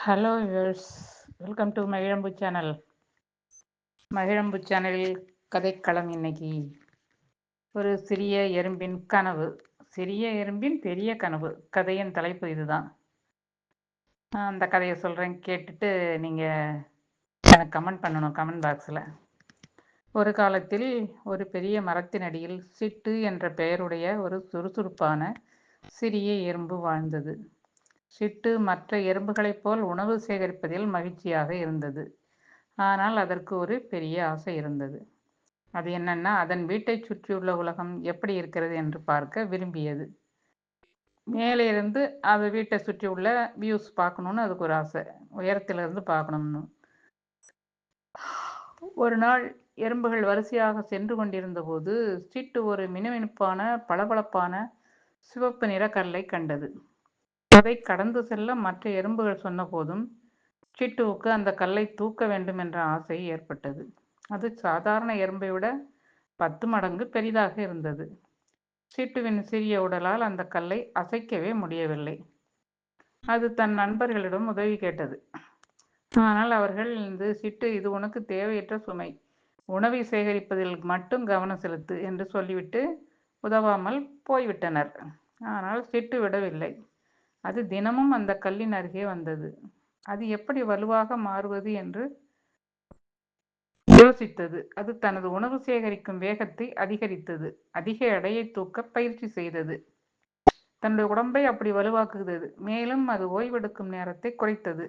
Hello viewers, welcome to Magizhambu channel. Magizhambu சேனலில் கதைக்களம். இன்னைக்கு ஒரு சிறிய எறும்பின் கனவு. சிறிய எறும்பின் பெரிய கனவு. கதையின் தலைப்பு இதுதான். அந்த கதையை சொல்கிறேன், கேட்டுட்டு நீங்கள் எனக்கு கமெண்ட் பண்ணணும் கமெண்ட் பாக்ஸில். ஒரு காலத்தில் ஒரு பெரிய மரத்தின் அடியில் சிட்டு என்ற பெயருடைய ஒரு சுறுசுறுப்பான சிறிய எறும்பு வாழ்ந்தது. சிட்டு மற்ற எறும்புகளைப் போல் உணவு சேகரிப்பதில் மகிழ்ச்சியாக இருந்தது. ஆனால் அதற்கு ஒரு பெரிய ஆசை இருந்தது. அது என்னன்னா, அதன் வீட்டைச் சுற்றியுள்ள உலகம் எப்படி இருக்கிறது என்று பார்க்க விரும்பியது. மேலே இருந்து அது வீட்டை சுற்றி உள்ள வியூஸ் பார்க்கணுன்னு அதுக்கு ஒரு ஆசை, உயரத்திலிருந்து பார்க்கணும்னு. ஒரு நாள் எறும்புகள் வரிசையாக சென்று கொண்டிருந்த போது சிட்டு ஒரு மினுமினுப்பான பளபளப்பான சிவப்பு நிற கல்லை கண்டது. அதை கடந்து செல்ல மற்ற எறும்புகள் சொன்ன போதும் சிட்டுவுக்கு அந்த கல்லை தூக்க வேண்டும் என்ற ஆசை ஏற்பட்டது. அது சாதாரண எறும்பை விட 10 மடங்கு பெரிதாக இருந்தது. சிட்டுவின் சிறிய உடலால் அந்த கல்லை அசைக்கவே முடியவில்லை. அது தன் நண்பர்களிடம் உதவி கேட்டது. ஆனால் அவர்கள், சிட்டு, இது உனக்கு தேவையற்ற சுமை, உணவை சேகரிப்பதில் மட்டும் கவனம் செலுத்து என்று சொல்லிவிட்டு உதவாமல் போய்விட்டனர். ஆனால் சிட்டு விடவில்லை. அது தினமும் அந்த கல்லின் அருகே வந்தது. அது எப்படி வலுவாக மாறுவது என்று யோசித்தது. அது தனது உணவு சேகரிக்கும் வேகத்தை அதிகரித்தது. அதிக எடையை தூக்க பயிற்சி செய்தது. தன்னுடைய உடம்பை அப்படி வலுவாக்குகிறது. மேலும் அது ஓய்வெடுக்கும் நேரத்தை குறைத்தது.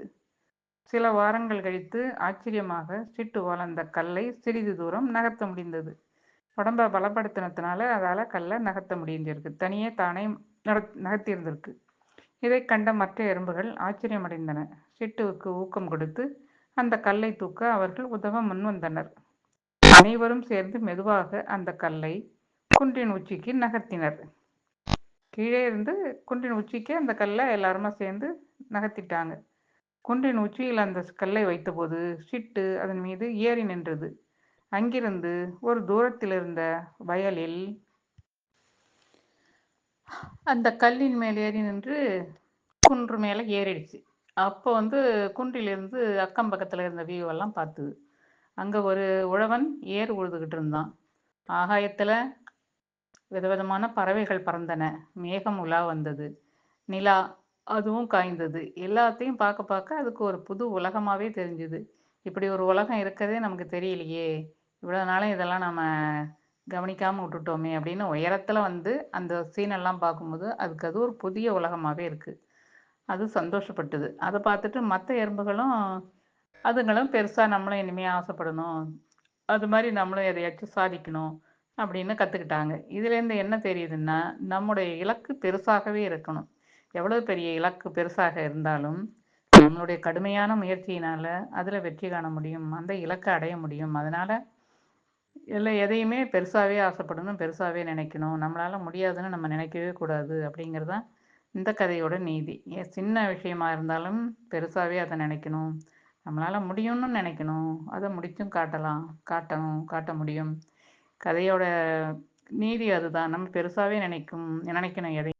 சில வாரங்கள் கழித்து ஆச்சரியமாக சிட்டுவால் அந்த கல்லை சிறிது தூரம் நகர்த்த முடிந்தது. உடம்பை பலப்படுத்தினதுனால அதால் கல்லை நகர்த்த முடிஞ்சிருக்கு. தனியே தானே நகர்த்தியிருந்திருக்கு. இதை கண்ட மற்ற எறும்புகள் ஆச்சரியமடைந்தன. சிட்டுவுக்கு ஊக்கம் கொடுத்து அந்த கல்லை தூக்க அவர்கள் உதவ முன்வந்தனர். அனைவரும் சேர்ந்து மெதுவாக அந்த கல்லை குன்றின் உச்சிக்கு நகர்த்தினர். கீழே இருந்து குன்றின் உச்சிக்கு அந்த கல்லை எல்லாருமா சேர்ந்து நகர்த்திட்டாங்க. குன்றின் உச்சியில் அந்த கல்லை வைத்தபோது சிட்டு அதன் மீது ஏறி நின்றது. அங்கிருந்து ஒரு தூரத்தில் இருந்த வயலில் அந்த கல்லின் மேல் ஏறி நின்று குன்று மேலே ஏறிடுச்சு. அப்போ குன்றிலிருந்து அக்கம் பக்கத்தில் இருந்த வியூவெல்லாம் பார்த்தது. அங்கே ஒரு உழவன் ஏர் உழுதுகிட்டு இருந்தான். ஆகாயத்தில் விதவிதமான பறவைகள் பறந்தன. மேகம் உலா வந்தது. நிலா அதுவும் காய்ந்தது. எல்லாத்தையும் பார்க்க பார்க்க அதுக்கு ஒரு புது உலகமாகவே தெரிஞ்சுது. இப்படி ஒரு உலகம் இருக்கிறதே நமக்கு தெரியலையே, இவ்வளோ நாளும் இதெல்லாம் நம்ம கவனிக்காமல் விட்டுட்டோமே அப்படின்னு உயரத்தில் அந்த சீனெல்லாம் பார்க்கும்போது அதுக்கு அது ஒரு புதிய உலகமாகவே இருக்குது. அது சந்தோஷப்பட்டது. அதை பார்த்துட்டு மற்ற எறும்புகளும் அதுங்களும் பெருசாக நம்மளும் இனிமேல் ஆசைப்படணும், அது மாதிரி நம்மளும் எதையாச்சும் சாதிக்கணும் அப்படின்னு கற்றுக்கிட்டாங்க. இதுலேருந்து என்ன தெரியுதுன்னா, நம்முடைய இலக்கு பெருசாகவே இருக்கணும். எவ்வளோ பெரிய இலக்கு பெருசாக இருந்தாலும் நம்மளுடைய கடுமையான முயற்சியினால் அதில் வெற்றி காண முடியும், அந்த இலக்கை அடைய முடியும். அதனால் எதையுமே பெருசாகவே ஆசைப்படணும், பெருசாகவே நினைக்கணும். நம்மளால் முடியாதுன்னு நம்ம நினைக்கவே கூடாது அப்படிங்கிறது தான் இந்த கதையோட நீதி. சின்ன விஷயமா இருந்தாலும் பெருசாகவே அதை நினைக்கணும். நம்மளால் முடியும்னு நினைக்கணும், அதை முடிச்சும் காட்ட முடியும். கதையோட நீதி அதுதான். நம்ம பெருசாகவே நினைக்கணும் எதை